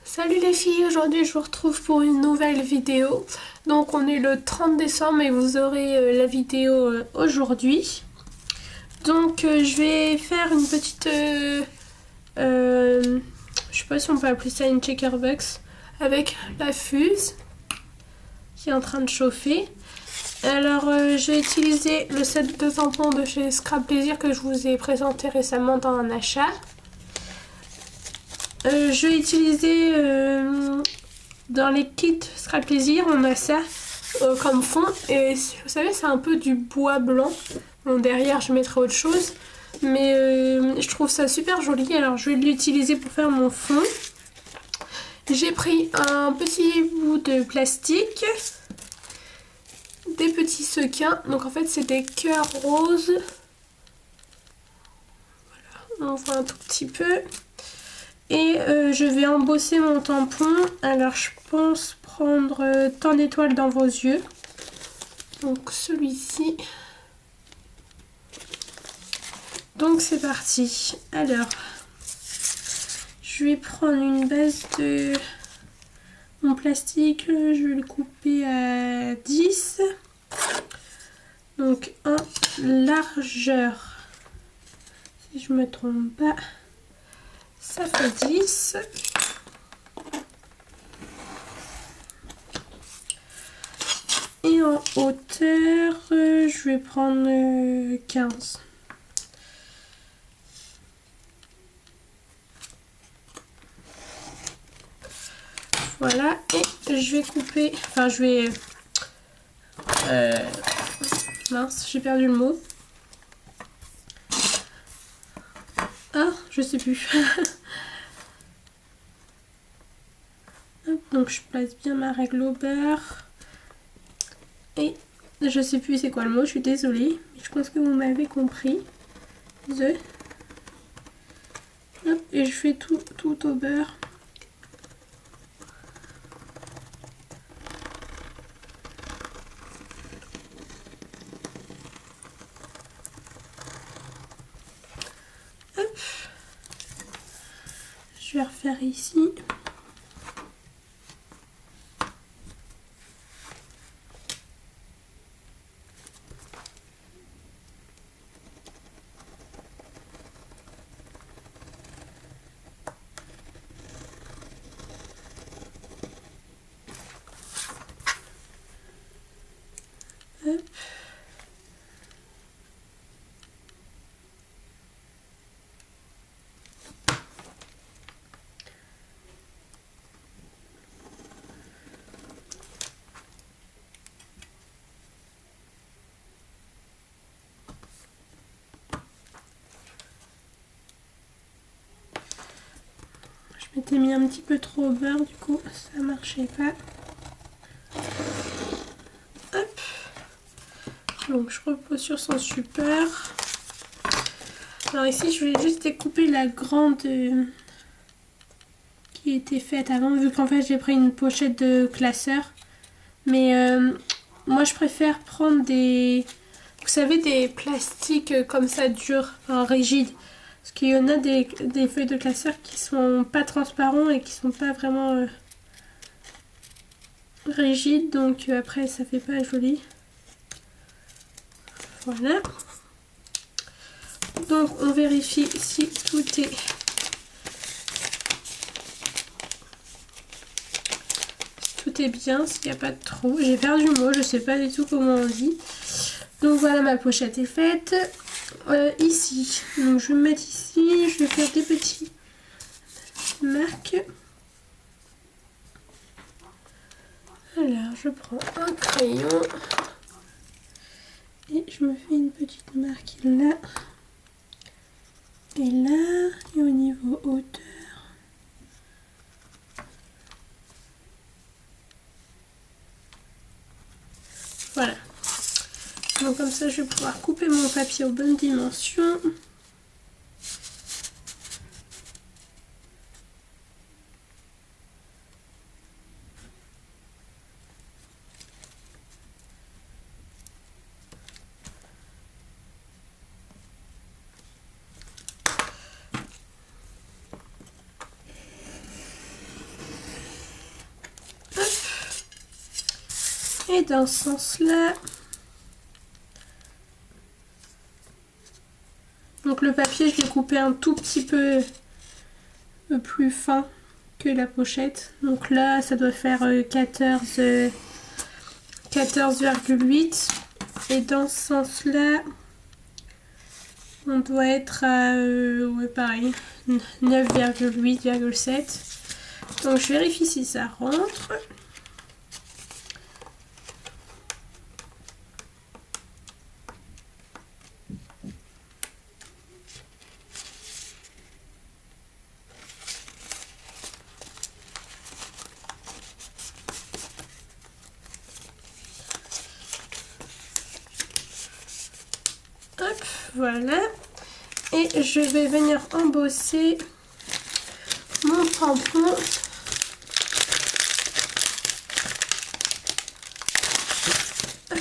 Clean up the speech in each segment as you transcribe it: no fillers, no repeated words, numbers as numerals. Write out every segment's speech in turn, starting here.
Salut les filles, aujourd'hui je vous retrouve pour une nouvelle vidéo. Donc on est le 30 décembre et vous aurez la vidéo aujourd'hui. Donc je vais faire une petite, je sais pas si on peut appeler ça une checker box avec la fuse qui est en train de chauffer. Alors j'ai utilisé le set de tampons de chez Scrap Plaisir que je vous ai présenté récemment dans un achat. Je vais utiliser dans les kits Scrap Plaisir, on a ça comme fond et vous savez c'est un peu du bois blanc. Bon, derrière je mettrai autre chose mais je trouve ça super joli, alors je vais l'utiliser pour faire mon fond. J'ai pris un petit bout de plastique, des petits sequins, donc en fait c'est des cœurs roses, voilà, on voit un tout petit peu. Et je vais embosser mon tampon. Alors je pense prendre tant d'étoiles dans vos yeux. Donc celui-ci. Donc c'est parti. Alors je vais prendre une base de mon plastique. Je vais le couper à 10. Donc en largeur, si je me trompe pas, ça fait 10. Et en hauteur, je vais prendre 15. Voilà, et je vais couper, enfin je vais... mince, j'ai perdu le mot. Ah, je sais plus. Donc je place bien ma règle au beurre. Et je sais plus c'est quoi le mot, je suis désolée. Mais je pense que vous m'avez compris. Hop, et je fais tout au beurre. Hop. Je vais refaire ici. Hop. Je m'étais mis un petit peu trop au beurre, du coup ça marchait pas. Hop. Donc je repose sur son support. Alors ici je vais juste découper la grande qui était faite avant, vu qu'en fait j'ai pris une pochette de classeur. Mais moi je préfère prendre des, vous savez, des plastiques comme ça durs, enfin rigides. Parce qu'il y en a des feuilles de classeur qui sont pas transparents et qui sont pas vraiment rigides. Donc après ça fait pas joli. Voilà. Donc on vérifie si tout est bien, s'il n'y a pas de trou. J'ai perdu le mot, je sais pas du tout comment on dit. Donc voilà, ma pochette est faite. Ici, donc je vais me mettre ici, je vais faire des petits marques. Alors je prends un crayon et je me fais une petite marque là et là, et au niveau hauteur. Voilà. Donc comme ça je vais pouvoir couper mon papier aux bonnes dimensions. Et dans ce sens-là, donc le papier, je l'ai coupé un tout petit peu plus fin que la pochette. Donc là, ça doit faire 14,8. Et dans ce sens-là, on doit être à, ouais, pareil, 9,8,7. Donc je vérifie si ça rentre. Hop, voilà. Et je vais venir embosser mon tampon. Hop.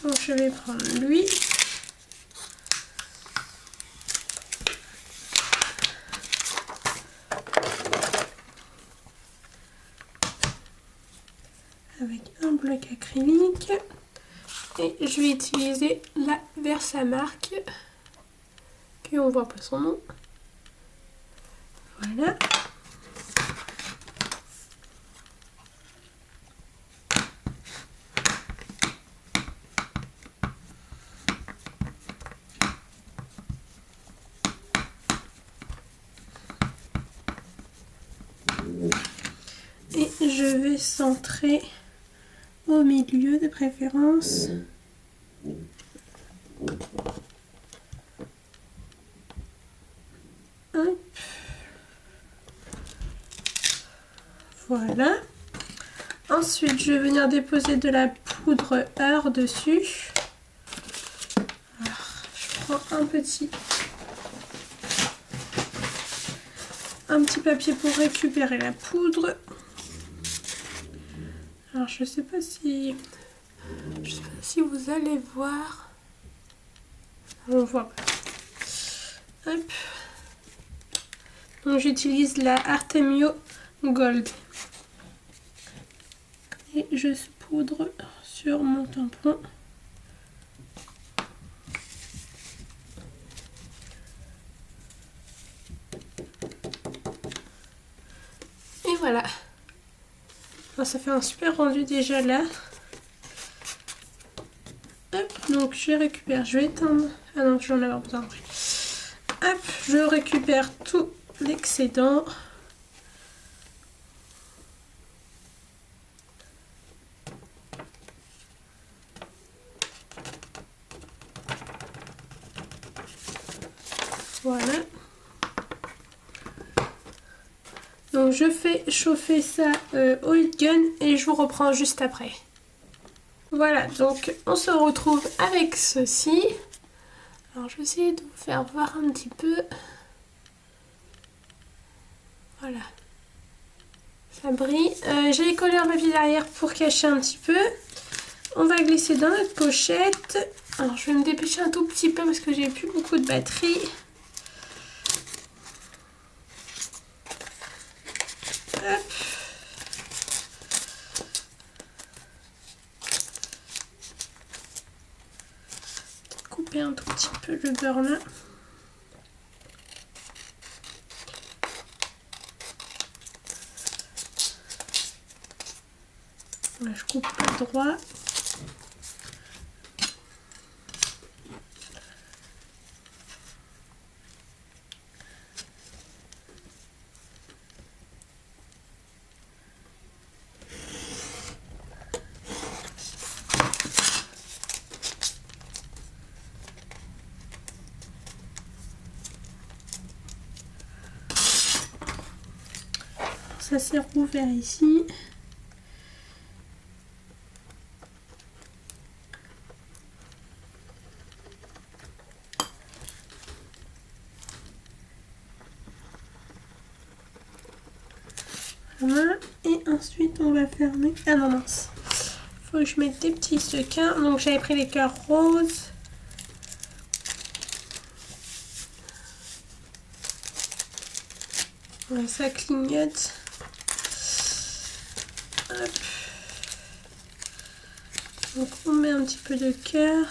Donc je vais prendre lui. Avec un bloc acrylique. Et je vais utiliser la Versamark, que on voit pas son nom. Voilà. Et je vais centrer au milieu de préférence. Hop. Voilà. Ensuite, je vais venir déposer de la poudre Heure dessus. Alors, je prends un petit papier pour récupérer la poudre. Alors, je sais pas si vous allez voir. On voit pas. Hop. Donc j'utilise la Artemio Gold. Et je saupoudre sur mon tampon. Et voilà. Alors, ça fait un super rendu déjà là. Hop, donc je récupère, je vais éteindre. Ah non, je vais en avoir besoin après. Hop, je récupère tout l'excédent. Voilà. Donc je fais chauffer ça au heat gun et je vous reprends juste après. Voilà, donc on se retrouve avec ceci. Alors je vais essayer de vous faire voir un petit peu. Voilà. Ça brille. J'ai collé un papier derrière pour cacher un petit peu. On va glisser dans notre pochette. Alors je vais me dépêcher un tout petit peu parce que j'ai plus beaucoup de batterie. Hop. Couper un tout petit peu le beurre là. Là, je coupe pas droit. Ça s'est rouvert ici. Voilà. Et ensuite on va fermer. Ah non, mince. Faut que je mette des petits sequins. Donc j'avais pris les cœurs roses. Voilà, ça clignote. Hop. Donc on met un petit peu de cœur.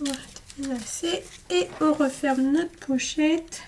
On va délasser et on referme notre pochette.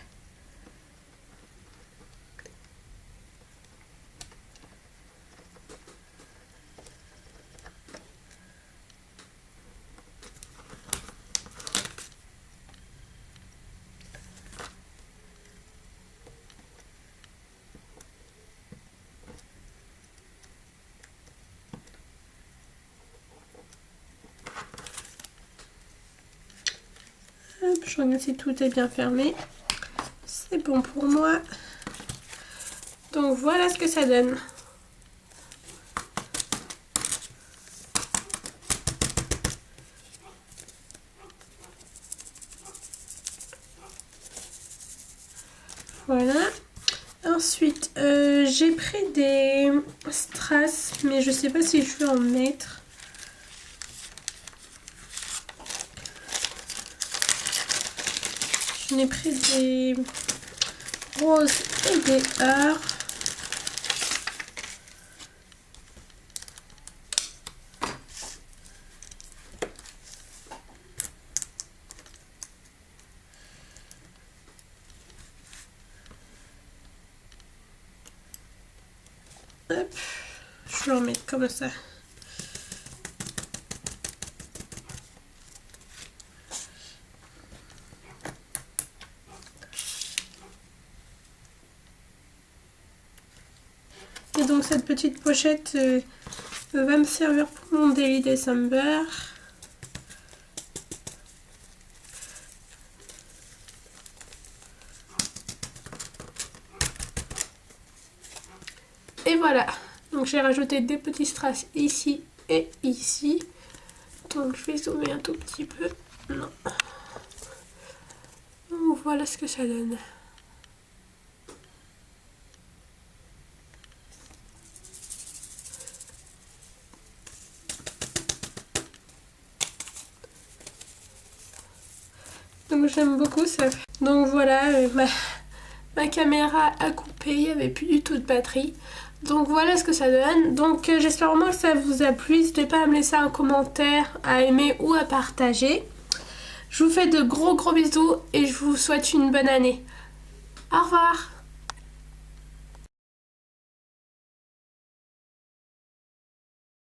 Je regarde si tout est bien fermé. C'est bon pour moi. Donc voilà ce que ça donne. Voilà. Ensuite, j'ai pris des strass, mais je sais pas si je vais en mettre. J'en ai pris des roses et des heures. Hop, je vais en mettre comme ça. Et donc cette petite pochette va me servir pour mon Daily December. Et voilà, donc j'ai rajouté des petits strass ici et ici. Donc je vais zoomer un tout petit peu. Non. Donc voilà ce que ça donne. Donc j'aime beaucoup ça. Donc voilà, ma caméra a coupé, il n'y avait plus du tout de batterie. Donc voilà ce que ça donne. Donc j'espère vraiment que ça vous a plu. N'hésitez pas à me laisser un commentaire, à aimer ou à partager. Je vous fais de gros bisous et je vous souhaite une bonne année. Au revoir.